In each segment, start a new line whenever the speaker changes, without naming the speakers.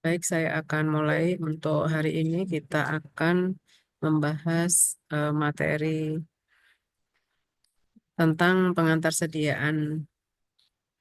Baik, saya akan mulai. Untuk hari ini kita akan membahas materi tentang pengantar sediaan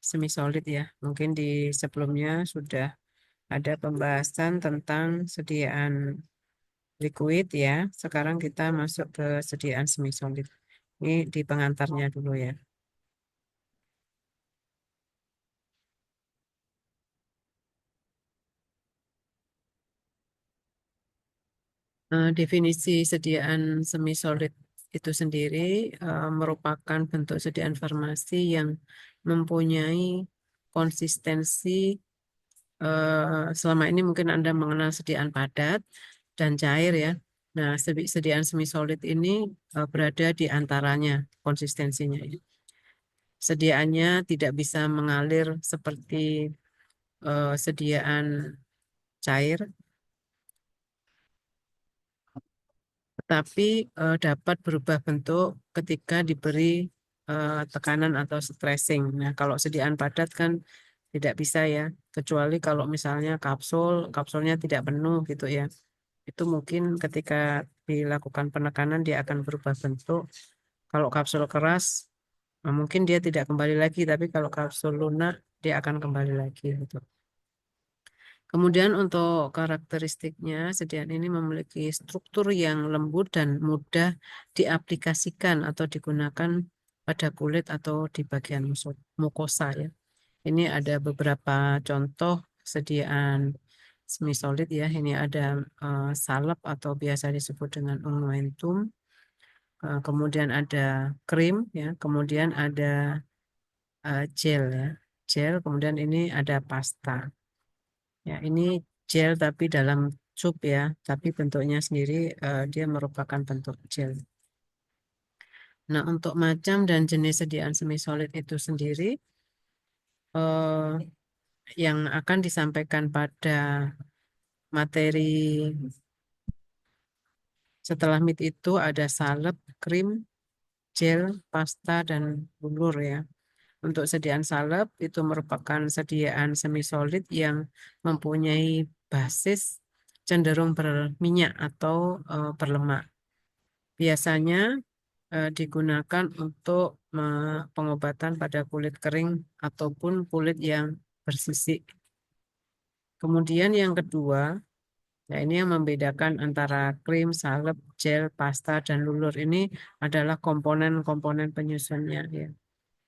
semi solid ya. Mungkin di sebelumnya sudah ada pembahasan tentang sediaan liquid ya. Sekarang kita masuk ke sediaan semi solid. Ini di pengantarnya dulu ya. Definisi sediaan semi solid itu sendiri merupakan bentuk sediaan farmasi yang mempunyai konsistensi. Selama ini mungkin Anda mengenal sediaan padat dan cair ya. Nah, sediaan semi solid ini berada di antaranya konsistensinya. Sediaannya tidak bisa mengalir seperti sediaan cair, tetapi dapat berubah bentuk ketika diberi tekanan atau stressing. Nah, kalau sediaan padat kan tidak bisa ya, kecuali kalau misalnya kapsulnya tidak penuh gitu ya. Itu mungkin ketika dilakukan penekanan dia akan berubah bentuk. Kalau kapsul keras, mungkin dia tidak kembali lagi, tapi kalau kapsul lunak dia akan kembali lagi gitu. Kemudian untuk karakteristiknya, sediaan ini memiliki struktur yang lembut dan mudah diaplikasikan atau digunakan pada kulit atau di bagian mukosa ya. Ini ada beberapa contoh sediaan semi solid ya. Ini ada salep atau biasa disebut dengan unguentum. Kemudian ada krim ya. Kemudian ada gel ya. Gel. Kemudian ini ada pasta. Ya, ini gel tapi dalam cup ya. Tapi bentuknya sendiri dia merupakan bentuk gel. Nah, untuk macam dan jenis sediaan semi solid itu sendiri eh, yang akan disampaikan pada materi setelah meat itu ada salep, krim, gel, pasta, dan bulur ya. Untuk sediaan salep itu merupakan sediaan semi solid yang mempunyai basis cenderung berminyak atau berlemak. Biasanya digunakan untuk pengobatan pada kulit kering ataupun kulit yang bersisik. Kemudian yang kedua, nah, ini yang membedakan antara krim, salep, gel, pasta, dan lulur ini adalah komponen-komponen penyusunnya. Ya.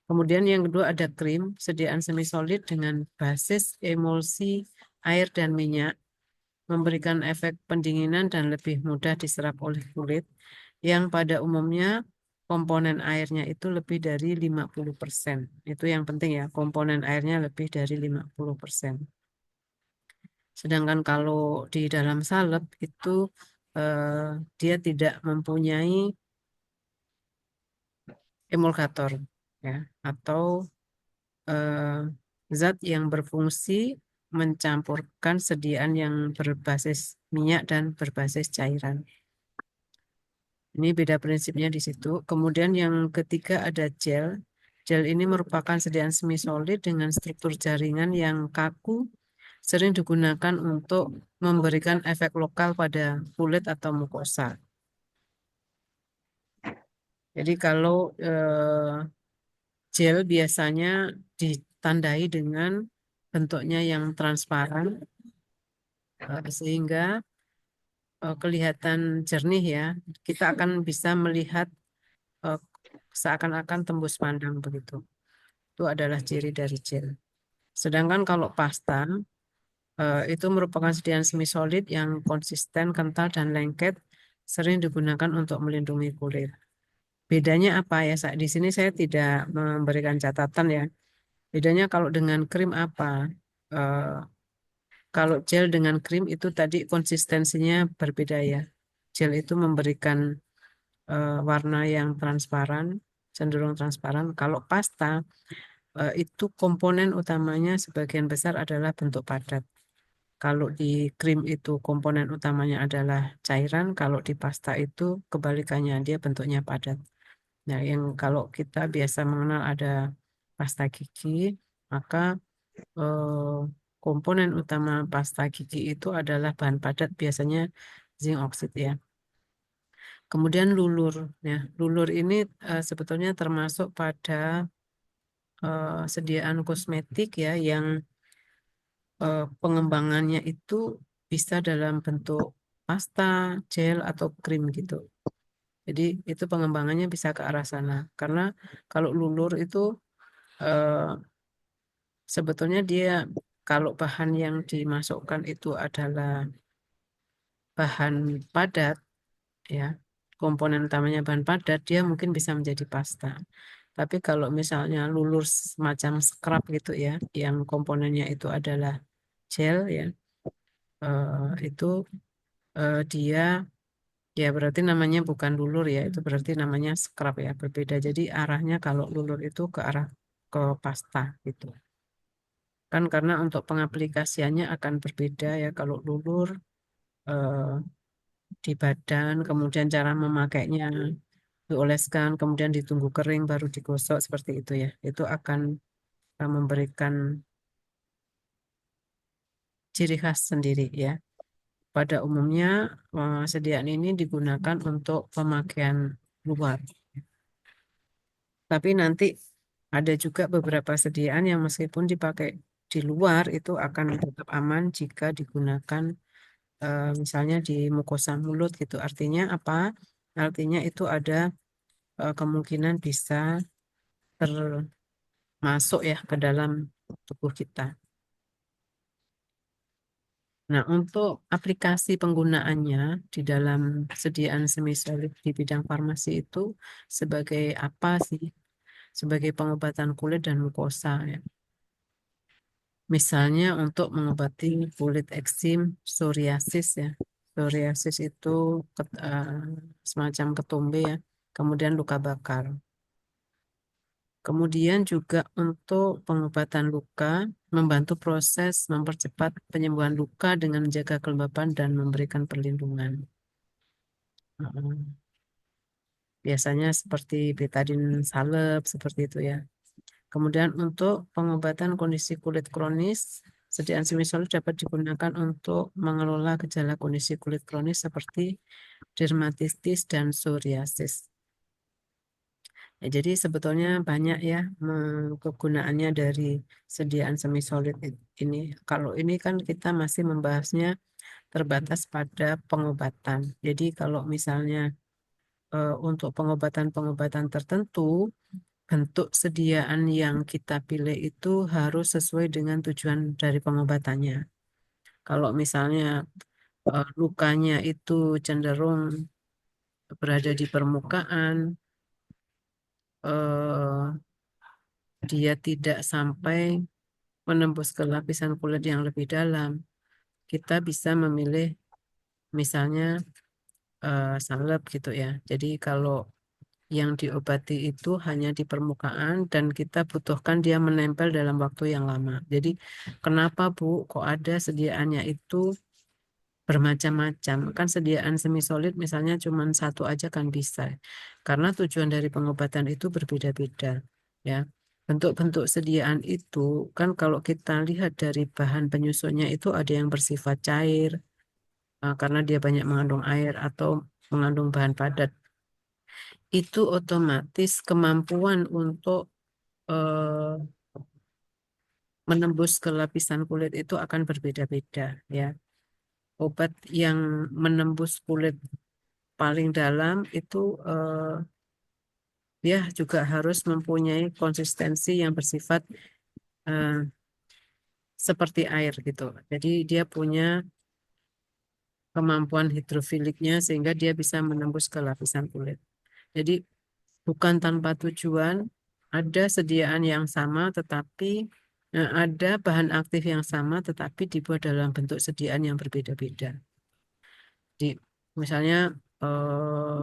Kemudian yang kedua ada krim, sediaan semi solid dengan basis emulsi air dan minyak, memberikan efek pendinginan dan lebih mudah diserap oleh kulit, yang pada umumnya komponen airnya itu lebih dari 50%. Itu yang penting ya, komponen airnya lebih dari 50%. Sedangkan kalau di dalam salep itu dia tidak mempunyai emulgator ya atau zat yang berfungsi mencampurkan sediaan yang berbasis minyak dan berbasis cairan. Ini beda prinsipnya di situ. Kemudian yang ketiga ada gel. Gel ini merupakan sediaan semi solid dengan struktur jaringan yang kaku, sering digunakan untuk memberikan efek lokal pada kulit atau mukosa. Jadi kalau gel biasanya ditandai dengan bentuknya yang transparan, sehingga kelihatan jernih ya. Kita akan bisa melihat eh, seakan-akan tembus pandang begitu. Itu adalah ciri dari gel. Sedangkan kalau pasta itu merupakan sediaan semi solid yang konsisten, kental, dan lengket, sering digunakan untuk melindungi kulit. Bedanya apa ya? Di sini saya tidak memberikan catatan ya. Bedanya kalau dengan krim apa? Eh, Kalau gel dengan krim itu tadi konsistensinya berbeda ya. Gel itu memberikan warna yang transparan, cenderung transparan. Kalau pasta itu komponen utamanya sebagian besar adalah bentuk padat. Kalau di krim itu komponen utamanya adalah cairan, kalau di pasta itu kebalikannya, dia bentuknya padat. Nah, yang kalau kita biasa mengenal ada pasta gigi, maka eh, komponen utama pasta gigi itu adalah bahan padat, biasanya zinc oxide ya. Kemudian lulur, ya. Lulur ini sebetulnya termasuk pada sediaan kosmetik ya, yang pengembangannya itu bisa dalam bentuk pasta, gel, atau krim gitu. Jadi itu pengembangannya bisa ke arah sana. Karena kalau lulur itu eh, sebetulnya dia, kalau bahan yang dimasukkan itu adalah bahan padat, ya, komponen utamanya bahan padat, dia mungkin bisa menjadi pasta. Tapi kalau misalnya lulur semacam scrub gitu ya, yang komponennya itu adalah gel ya, itu dia ya berarti namanya bukan lulur ya, itu berarti namanya scrub ya, berbeda. Jadi arahnya kalau lulur itu ke arah ke pasta gitu. Kan karena untuk pengaplikasiannya akan berbeda ya, kalau lulur eh, di badan, kemudian cara memakainya dioleskan, kemudian ditunggu kering baru digosok seperti itu ya. Itu akan memberikan ciri khas sendiri ya. Pada umumnya sediaan ini digunakan untuk pemakaian luar. Tapi nanti ada juga beberapa sediaan yang meskipun dipakai di luar itu akan tetap aman jika digunakan misalnya di mukosa mulut gitu. Artinya apa? Artinya itu ada kemungkinan bisa termasuk ya ke dalam tubuh kita. Nah, untuk aplikasi penggunaannya di dalam sediaan semisolid di bidang farmasi itu sebagai apa sih? Sebagai pengobatan kulit dan mukosa ya. Misalnya untuk mengobati kulit eksim, psoriasis ya. Psoriasis itu semacam ketumbe ya. Kemudian luka bakar. Kemudian juga untuk pengobatan luka, membantu proses mempercepat penyembuhan luka dengan menjaga kelembapan dan memberikan perlindungan. Heeh. Biasanya seperti betadine salep, seperti itu ya. Kemudian untuk pengobatan kondisi kulit kronis, sediaan semisolid dapat digunakan untuk mengelola gejala kondisi kulit kronis seperti dermatitis dan psoriasis. Ya, jadi sebetulnya banyak ya kegunaannya dari sediaan semisolid ini. Kalau ini kan kita masih membahasnya terbatas pada pengobatan. Jadi kalau misalnya untuk pengobatan-pengobatan tertentu, bentuk sediaan yang kita pilih itu harus sesuai dengan tujuan dari pengobatannya. Kalau misalnya lukanya itu cenderung berada di permukaan, eh, dia tidak sampai menembus ke lapisan kulit yang lebih dalam, kita bisa memilih misalnya salep gitu ya. Jadi kalau yang diobati itu hanya di permukaan dan kita butuhkan dia menempel dalam waktu yang lama. Jadi kenapa Bu kok ada sediaannya itu bermacam-macam? Kan sediaan semisolid misalnya cuma satu aja kan bisa. Karena tujuan dari pengobatan itu berbeda-beda ya. Bentuk-bentuk sediaan itu kan kalau kita lihat dari bahan penyusunnya itu ada yang bersifat cair karena dia banyak mengandung air atau mengandung bahan padat, itu otomatis kemampuan untuk eh, menembus ke lapisan kulit itu akan berbeda-beda ya. Obat yang menembus kulit paling dalam itu dia juga harus mempunyai konsistensi yang bersifat eh, seperti air gitu. Jadi dia punya kemampuan hidrofiliknya sehingga dia bisa menembus ke lapisan kulit. Jadi bukan tanpa tujuan, ada sediaan yang sama tetapi ada bahan aktif yang sama tetapi dibuat dalam bentuk sediaan yang berbeda-beda. Di misalnya eh,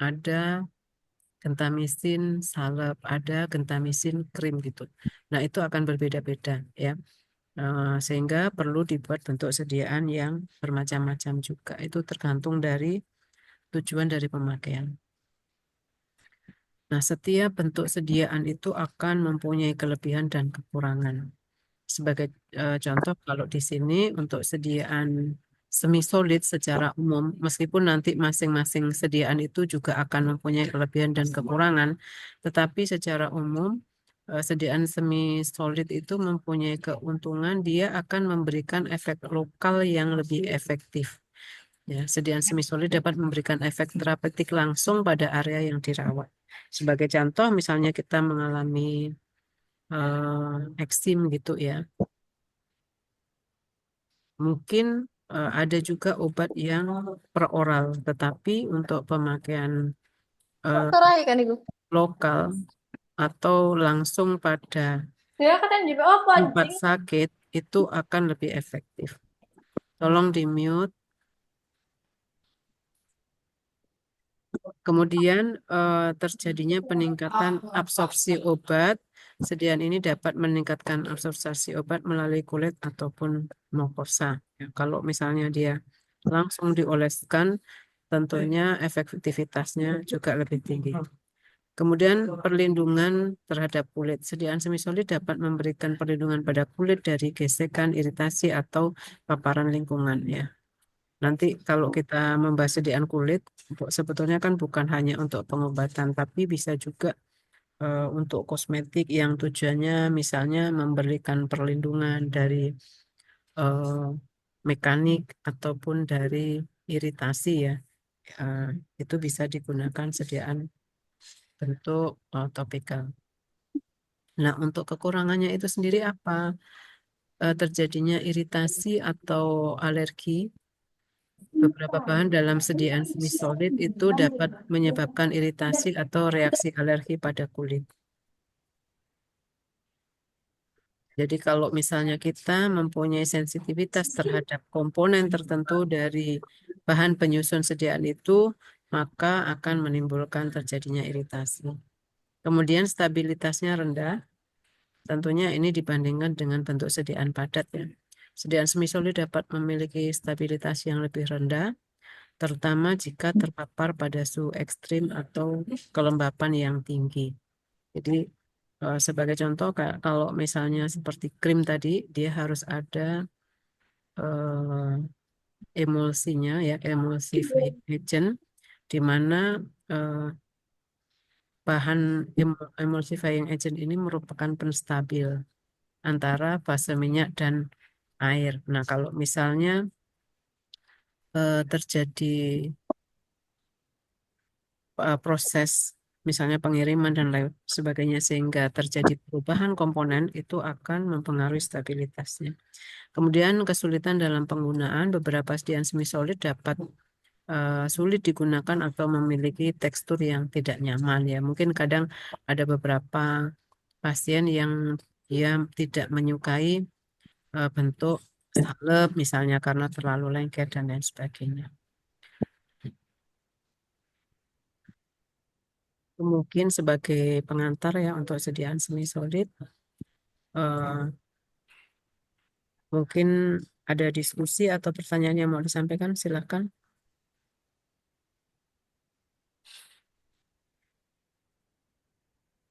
ada gentamisin salep, ada gentamisin krim gitu. Nah, itu akan berbeda-beda ya. Sehingga perlu dibuat bentuk sediaan yang bermacam-macam juga. Itu tergantung dari tujuan dari pemakaian. Nah, setiap bentuk sediaan itu akan mempunyai kelebihan dan kekurangan. Sebagai contoh, kalau di sini untuk sediaan semi solid secara umum, meskipun nanti masing-masing sediaan itu juga akan mempunyai kelebihan dan kekurangan, tetapi secara umum sediaan semi solid itu mempunyai keuntungan dia akan memberikan efek lokal yang lebih efektif. Ya, sediaan semi solid dapat memberikan efek terapeutik langsung pada area yang dirawat. Sebagai contoh, misalnya kita mengalami eksim gitu ya. Mungkin ada juga obat yang peroral, tetapi untuk pemakaian eh,
Terai kan itu.
lokal atau langsung pada
Dia katanya juga apa
tempat
anjing?
sakit itu akan lebih efektif. Tolong di mute. Kemudian terjadinya peningkatan absorpsi obat. Sediaan ini dapat meningkatkan absorpsi obat melalui kulit ataupun mukosa. Ya, kalau misalnya dia langsung dioleskan, tentunya efektivitasnya juga lebih tinggi. Kemudian perlindungan terhadap kulit. Sediaan semisolid dapat memberikan perlindungan pada kulit dari gesekan, iritasi, atau paparan lingkungan ya. Nanti kalau kita membahas sediaan kulit, sebetulnya kan bukan hanya untuk pengobatan, tapi bisa juga untuk kosmetik yang tujuannya misalnya memberikan perlindungan dari eh, mekanik ataupun dari iritasi ya. Eh, itu bisa digunakan sediaan bentuk topikal. Nah, untuk kekurangannya itu sendiri apa? Terjadinya iritasi atau alergi. Beberapa bahan dalam sediaan semi solid itu dapat menyebabkan iritasi atau reaksi alergi pada kulit. Jadi kalau misalnya kita mempunyai sensitivitas terhadap komponen tertentu dari bahan penyusun sediaan itu, maka akan menimbulkan terjadinya iritasi. Kemudian stabilitasnya rendah, tentunya ini dibandingkan dengan bentuk sediaan padat ya. Sediaan semisolid dapat memiliki stabilitas yang lebih rendah, terutama jika terpapar pada suhu ekstrim atau kelembapan yang tinggi. Jadi sebagai contoh, kalau misalnya seperti krim tadi, dia harus ada emulsinya ya, emulsifying agent, di mana eh, bahan emulsifying agent ini merupakan penstabil antara fase minyak dan air. Nah, kalau misalnya terjadi proses misalnya pengiriman dan lain sebagainya sehingga terjadi perubahan komponen itu akan mempengaruhi stabilitasnya. Kemudian kesulitan dalam penggunaan beberapa sediaan semi solid dapat sulit digunakan atau memiliki tekstur yang tidak nyaman ya. Mungkin kadang ada beberapa pasien yang dia tidak menyukai bentuk salep misalnya karena terlalu lengket dan lain sebagainya. Mungkin sebagai pengantar ya untuk sediaan semi solid, mungkin ada diskusi atau pertanyaan yang mau disampaikan, silakan.